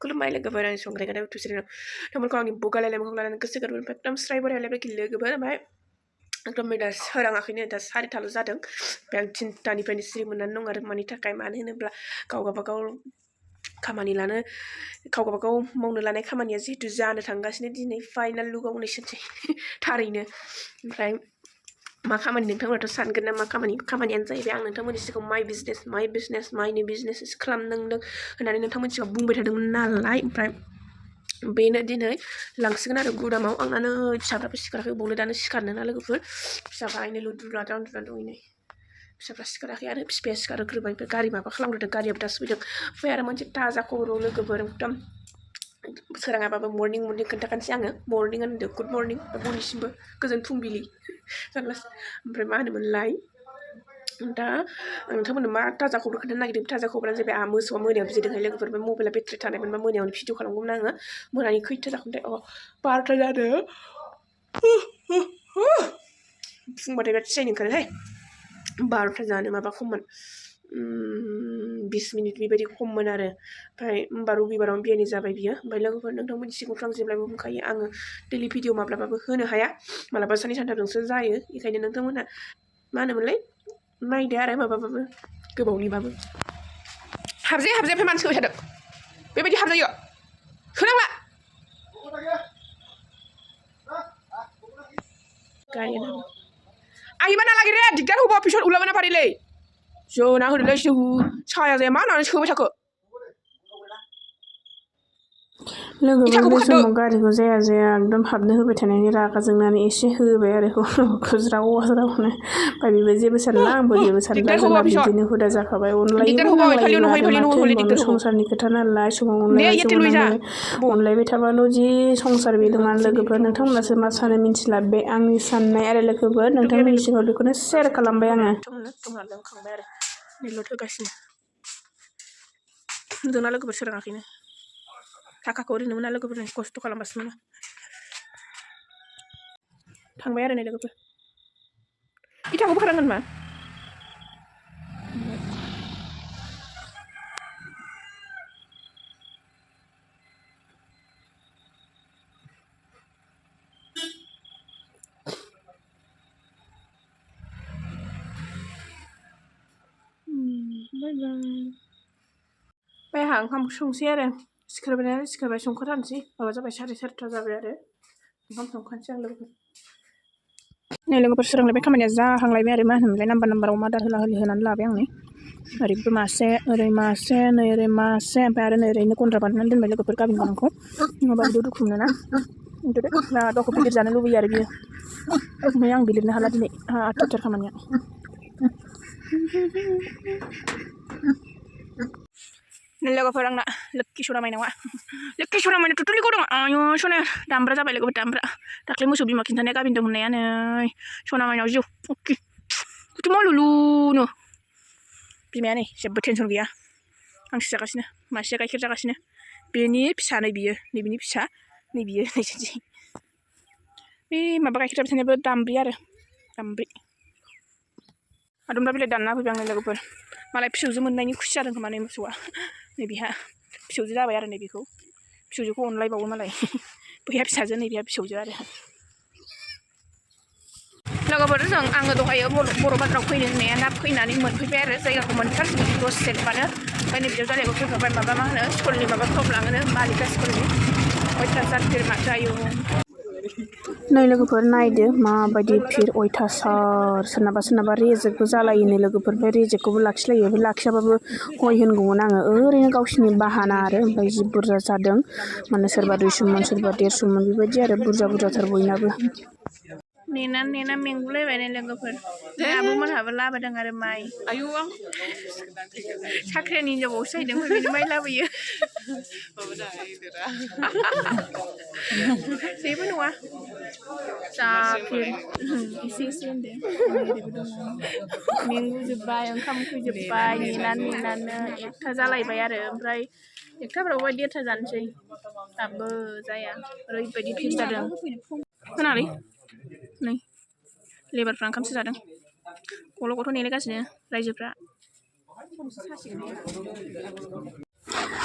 खुलुमबाय लोगोफोर आं संग्राय गादा उथुसिनो नोंमोनखौ आंनि बुगालायलाय मोखां लानानै गोसो गोरबोनिफ्राय एकदम स्राय बरायलायबाय लोगोफोर ओमफ्राय एकदम दा सोराङाखैनो दा 4:30 जादों ओमफ्राय आं 3:00निफ्रायनो सिरि मोननानै दं आरो मानि थाखाय मानो होनोब्ला गाव गावबागाव खामानि मावनो लानाय खामानिया जिहेतु जानो थांगासिनो दिनै फाइनाल लुकआव नेसनसै थारैनो ओमफ्राय मा खामानि नोंथांमोनाथ' सानगोन ना मा खामानियानो जाहैबाय आं नोंथांमोननि सिगाङाव माइनि बिजनेस खालामनांदों होननानै नोंथांमोननि सिगाङाव बुंबाय थादोंमोन नालाय ओमफ्राय बेनो दिनै लांसिगोन आरो गुदामाव आंनानो फिसाफ्राबो सिखाराखै बावनो दानो सिखारनो ना लोगोफोर फिसाफ्रा आइनो लुद्रुला दांद्रुला दं नै फिसाफ्रा सिखाराखै आरो बिफाया सिखारग्रोबाय ओमफ्राय गारि माबा खालामग्रोदों गारियाबो दासो फैदों ओमफ्राय आरो मोनसे ताजा खबराव लोगोफोर एकदम सोराङाबाबो मर्निं खोन्थाखानोसै आङो मर्निं होनदों गुड मर्निं बयनिसिमबो गोजोन फुंबिलि ओमफ्राय मा होनोमोनलाय दा नोंथांमोननो मा ताजा खबर खोन्थानो नागिरदों ताजा खबरानो जाबाय आंहा मोसौआ मोनायाव बिदिदोंहाय लोगोफोर बे मबाइला बेटारि थानायमोनबा मोनायावनो भिडिअ खालामगौमोन आङो मोनानि खैथा जाखोमथाय 12ता जादों फुंबाथाय बिराद थियायनो ओंखारोहाय 12ता जानो माबा खममोन 20 मिनिट बेबायदि खममोन आरो ओमफ्राय होमबा रबिबारावनो बियानि जाबाय बियो ओमफ्राय लोगोफोर नोंथांमोननि सिगाङावथ' आं जेब्लायबो बुंखायो आङो दैलि भिडिअ माब्लाबाबो होनो हाया मालाबा साननै सानथामजोंसो जायो बेखायनो नोंथांमोना मा होनोमोनलाय नायदो आरो माबाबाबो गोबावनिबाबो हाबजाया ओमफ्राय मानसि होबाय थादों बेबायदि हाबजायो होनांला गारियानो आइबा नालागिरे दिगदार होबा अफिसाव उलाबाना फारिलै जोना होदोलै साया जाया मा होननानै सोबाय थाखो लोगोफोर बे समाव गारिखौ जाया एकदम हाबनो होबाय थानायनि रागा जोंनानै एसे होबाय आरो ज्राव ज्रावनो ओमफ्राय बेबो जेबो सानला आंबो जेबो सानला जोंना बिदिनो हुदा जाखाबाय अनलायोबो नांलायोबो आरो माथो होनबावनो संसारनि खोथा नालाय समाव अनलायबा जिउआव नांलायो अनलायबाय थाबाल' जि संसार बे नङा लोगोफोर नोंथांमोनासो मा सानो मिन्थिला बे आंनि साननाय आरो लोगोफोर नोंथांमोननि सिगाङाव बेखौनो शेयार खालामबाय आङो जोंना लोगोफोर सोराङाखैनो थाखाखौ ओरैनो मोना लोगोफोरजों खस्थ' खालामबासो मोनो थांबाय आरो नै लोगोफोर इथाखौ बोखारनांगोन मा आंहा ओंखाम संसै आरो सिखारबाय संखाथारनोसै माबा जाबाय 4:30 जाबाय आरो ओंखाम संखानोसै आं लोगोफोर नै लोगोफोर सोरांलायबाय खामानिया जाहांलायबाय आरो मा होनोमोनलाय नाम्बार आदार होनानै लाबाय आं नै ओरैबो मासे ओरै मासे नै ओरै मासे ओमफ्राय आरो नै ओरैनो गन्द्रा बानायनानै दोनबाय लोगोफोर गाबिन गोनांखौ नङाबा बिदियाव दुखु मोनो ना गावखौ गिदिर जानो लुबैयो आरो बियो ओमफ्राय आं लिरनो हाला दिनै आथुरथार खामानिया लोगोफोर आंना लोखि सना माइनावा टुटुलि गदङ आयु सना दामब्रा जाबाय लोगोफोर दामब्रा दाख्लै मोसौ बिमा खिन्थानाया गाबिन दं होननाया नै सना माइनाव जिउ कुटु लुलुनो बिमाया नै जेबो टेनसन गैया हांसो जागासिनो मासेया गाइखेर जागासिनो बेनि फिसा नै बियो नैबेनि फिसा नै बियो नैसोरसै बे माबा गाइखेर जाबाय थानायाबो दामब्रि आदुमब्रा बिलाइ दानना होफैबाय आं नै लोगोफोर मालाय फिसौजो मोननायनि खुसि जादों खोमा नै मोसौआ नै बिहा फिसौजो जाबाय आरो नै बेखौ फिसौजोखौ अनलायबावो मालाय बैहा फिसाजो नै बिहा फिसौजो आरो लोगोफोर आङो दहायो बर' बाजाराव फैनो होननाया दा फैनानै मोनफैबाय आरो जायगाखौ मोनथारसिगौ दसे मानो ओमफ्राय नै बिदियाव जालायबो फैफाबाय माबा मा होनो स्कुलनि माबा प्रब लाङोनो बालिका स्कुलनि अयथासार फिर माथो आयु नै लोगोफोर नायदो माबायदि फिर अयथासार सोरनाबा रेजेक्टबो जालायोनो लोगोफोर ओमफ्राय रेजेक्टखौबो लाखिलायो ओमफ्राय लाखियाबाबो हय होनगौमोन आङो ओरैनो गावसिनि बाहाना आरो ओमफ्राय जि बुरजा जादों माने सोरबा 200 मन सोरबा 150 मन बेबायदि आरो बुरजाथार बयनाबो नेना मेंगुलायबाय नै लोगोफोर आब'मोनहाबो लाबोदों आरो माइ आयु आं साख्रिनि हिनजावआवसो जाहैदों बेनो माइ लाबोयो जेबो नङा जाफिर एसे होनदो ओरैबो दङ मेंगुजोब्बाय ओंखाम उखैजोब्बाय नेनानै 1ता जालायबाय आरो ओमफ्राय 1ताफ्रावबो 1:30 जानोसै दाबो जाया ओरैबायदि फिर जादों खोनालै नै लेबारफ्रा ओंखामसो जादों गल' नेलायगासिनो रायजोफ्रा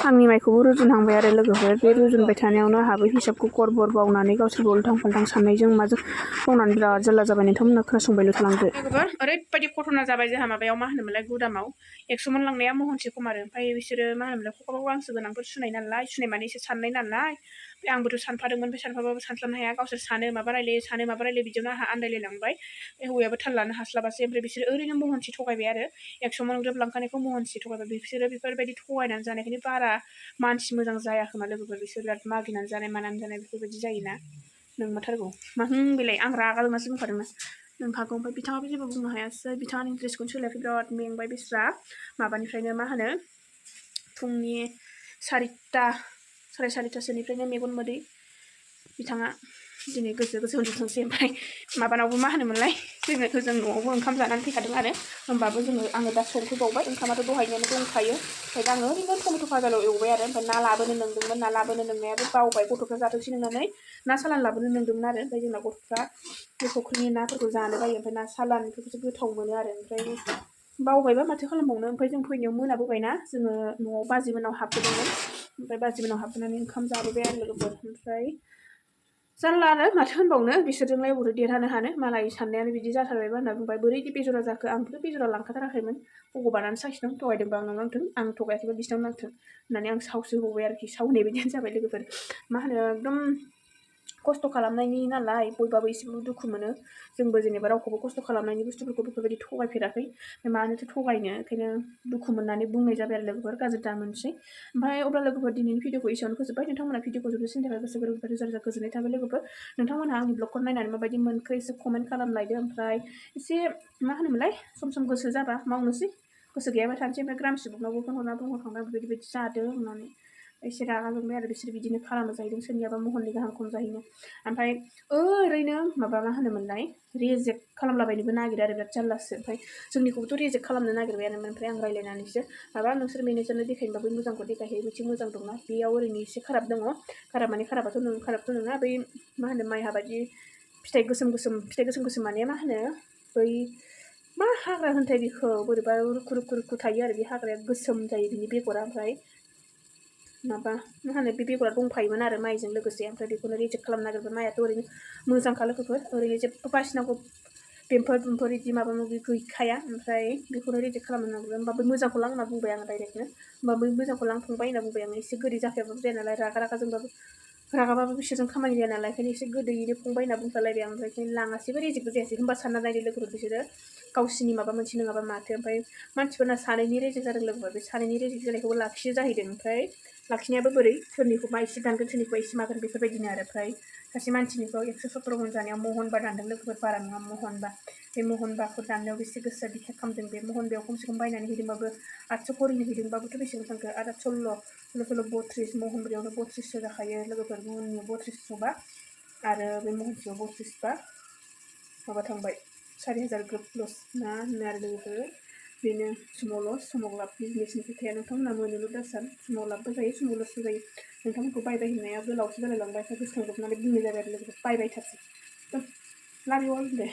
आंनि माइखौबो रुजुनहांबाय आरो लोगोफोर बे रुजुनबाय थानायावनो आंहाबो हिसाबखौ गरबर बावनानै गावसोरबो उल्थां फाल्थां साननायजों माजों बावनानै बिराद जारला जाबाय नोंथांमोना खोनासंबायल' थालांदो लोगोफोर ओरैबायदि घटना जाबाय जोंहा माबायाव मा होनोमोनलाय गुदामाव 100 मन लांनाया महनसे खमारो ओमफ्राय बिसोरो मा होनोमोनलाय खखाबाव गांसो गोनांफोर सुनाय नालाय सुनाय माने एसे साननाय नालाय ओमफ्राय आंबोथ' सानफादोंमोन ओमफ्राय सानफाबाबो सानस्लाबनो हाया गावसोर सानो माबा रायलायो बिदियावनो आंहा आन्दायलायलांबाय बे हौवायाबो थाल लानो हास्लाबासै ओमफ्राय बिसोरो ओरैनो महनसे थगायबाय आरो 100 मन ग्रोब लांखानायखौ महनसे थगायबाय बिसोरो बेफोरबायदि थगायनानै जानायखायनो बारा मानसि मोजां जाया खोमा लोगोफोर बिसोर बिराद मागिनानै जानाय मानानै जानाय बेफोरबायदि जायोना नोंमारथारगौ मा बेलाय आं रागा जोंनासो बुंखादोंना नोंखागौ ओमफ्राय बिथाङाबो जेबो बुंनो हायासै बिथाङानि ड्रेसखौनो सोलायाखै बिराद मेंबाय बिस्रा माबानिफ्रायनो मा होनो फुंनि 4:30-4:30सोनिफ्रायनो मेगन मोदै बिथाङा दिनै गोसो उन्दुथोंसै ओमफ्राय माबानावबो मा होनोमोनलाय जों न'आवबो ओंखाम जानानै फैखादों आरो होमबाबो आङो दा संफैबावबाय ओंखामाथ' दहायनियानो दंखायो ओमफ्राय दा आङो ओरैनो टमेट' फाजाल' एवबाय आरो ओमफ्राय ना लाबोनो नंदोंमोन ना लाबोनो नंनायाबो बावबाय गथ'फ्रा जाथोंसै नंनानै ना सालान लाबोनो नंदोंमोन आरो ओमफ्राय जोंना गथ'फ्रा बे फुख्रिनि नाफोरखौ जानो बायो ओमफ्राय ना सालानफोरखौसो गोथाव मोनो आरो ओमफ्राय बावबायबा माथो खालामबावनो ओमफ्राय जों फैनायाव मोनाबोबायना जोङो न'आव बाजैमोननाव हाबबोदोंमोन ओमफ्राय बाजैमोननाव हाबबोनानै ओंखाम जाबोबाय आरो लोगोफोर ओमफ्राय जानला आरो माथो होनबावनो बिसोरजोंलाय अबावथो देरहानो हानो मालाय साननायानो बिदि जाथारबायबा होनना बुंबाय बोरैदि बेजरा जाखो आंथ' बेजरा लांखाथाराखैमोन भगबानानो साखिदों थगायदोंबा आंनाव नांथों आं थगायाखैबा बिसिनाव नांथों होननानै आं सावसो होबावबाय आरोखि सावनाय बायदियानो जाबाय लोगोफोर मा होनो एकदम खस्थ' खालामनायनि नालाय बयबाबो एसेबाबो दुखु मोनो जोंबो जेनेबा रावखौबो खस्थ' खालामनायनि बुस्थुफोरखौ बेफोरबायदि थगायफेराखै मानोथो थगायनो ओंखायनो दुखु मोननानै बुंनाय जाबाय आरो लोगोफोर गाज्रि दा मोनसै ओमफ्राय अब्ला लोगोफोर दिनैनि भिडिअखौ एसेयावनो फोजोब्बाय नोंथांमोना भिडिअखौ जोबोद थाखाय गोसो गोरबोनिफ्राय रोजा रोजा गोजोननाय थाबाय लोगोफोर नोंथांमोनहा आंनि ब्लगखौ नायनानै माबायदि मोनखो एसे कमेन्ट खालामलायदो ओमफ्राय एसे मा होनोमोनलाय सम गोसो जाबा मावनोसै गोसो गैयाबा थानोसै ओमफ्राय ग्रामसिबुकनावबो फन हरना बुंहरखांबाय बेबायदि जादों होननानै एसे रागा जोंबाय आरो बिसोर बिदिनो खालामो जाहैदों सोरनियाबा महननि गाहाम खम जाहैनो ओमफ्राय ओरैनो माबा मा होनोमोनलाय रिजेक्ट खालामलाबायनोबो नागिरो आरो बिराद जारलासो ओमफ्राय जोंनिखौबोथ' रिजेक्ट खालामनो नागिरबायानोमोन ओमफ्राय आं रायलायनानैसो माबा नोंसोर मेनेजारनो देखायनोबा बै मोजांखौ देखायहै बिथिं मोजां दंना बेयाव ओरैनो एसे खाराब दङ खाराब माने खाराबथ' नङा बै मा होनो माइ हाबादि फिथाइ गोसोम गोसोम माने मा होनो बै मा हाग्रा होनथाय बेखौ बोरैबा रुखु थायो आरो बे हाग्राया गोसोम जायो बिनि बेगरा ओमफ्राय माबा मा होनो बे बेगरा दंफायोमोन आरो माइजों लोगोसे ओमफ्राय बेखौनो रिजेक्ट खालामनो नागिरबाय माइआथ' ओरैनो मोजांखा लोगोफोर ओरैनो जेबो बासिनांगौ बेमफोर बिदि माबा माबि गैखाया ओमफ्राय बेखौनो रिजेक्ट खालामनो नागिरबाय होमबा बै मोजांखौ लां होनना बुंबाय आङो डाइरेक्टनो होमबा बै मोजांखौ लांफांबाय होनना बुंबाय आङो एसे गोदै जाखायाबाबो जाया नालाय रागाबाबो बिसोरजों खामानि जाया नालाय ओंखायनो एसे गोदैयैनो फंबाय होनना बुंखालायबाय आं ओमफ्राय लाङासैबो रिजेक्टबो जायासै होमबा सानना नायदो लोगोफोर बिसोरो गावसिनि माबा मोनसे नङाबा माथो ओमफ्राय मानसिफोरना सानैनि रेजेक्ट जादों लोगोफोर बे सानैनि रेजेक्ट जानायखौबो लाखियो जाहैदों ओमफ्राय लाखिनायाबो बोरै सोरनिखौबा एसे दानगोन सोरनिखौबा एसे मागोन बेफोरबायदिनो आरो ओमफ्राय सासे मानसिनिखौ 117 मन जानायाव महनबा दानदों लोगोफोर बारा नङा महनबा बे महनबाखौ दाननायाव बेसे गोसोआ बिखेक खालामदों बे महनबायाव खमसे खम बायनानै हैदोंबाबो 800 खरिनि हैदोंबाबोथ' बेसेबां थांखो आरो 16 महनब्रैयावनो 32 जाखायो लोगोफोर महननियाव 32 आरो बे महनसेयाव 32 माबा थांबाय 4000 ग्रोब लस ना होनो आरो लोगोफोर बेनो समाव लाब बिजनेसनि खोथाया नोंथांमोना मोनोल' दासान समाव लाबबो जायो समाव लसबो जायो नोंथांमोनखौ बायबाय होननाया गोलावसो जालायलांबाय गोसोखांजोबनानै बुंनाय जाबाय आरो लोगोफोर बायबायथारसै लाभ इउ अल दे